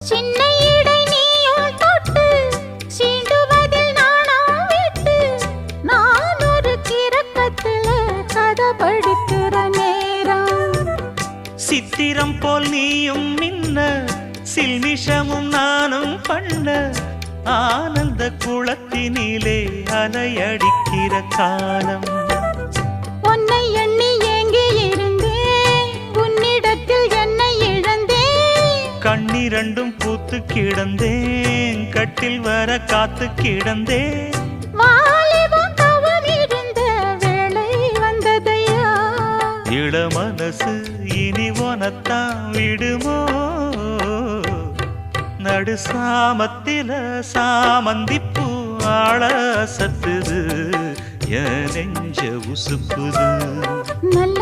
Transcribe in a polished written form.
சின்ன இடை நீயும் தொட்டு சீண்டுவதில் நாணம் விட்டு நான் ஒரு கிறக்கத்துல கதை படிக்கிற நேரம். சித்திரம் போல் நீயும் மின்ன சில்மிஷமும் நானும் பண்ண ஆனந்த குளத்தினிலே அலையடிக்கிற காலம். உன்னை எண்ணி ஏங்கி இருந்தேன் உன்னிடத்தில் என்னை இழந்தேன். கண்ணிரண்டும் பூத்து கிடந்தேன் கட்டில் வர காத்து கிடந்தேன். வாலிபம் தவம் இருந்த வேளை வந்ததையா. இள மனசு இனி உனத்தான் விடுமோ நடு சாமத்தில சாமந்திப்பூ ஆள சத்துது என் நெஞ்ச உசுப்புது. நல்ல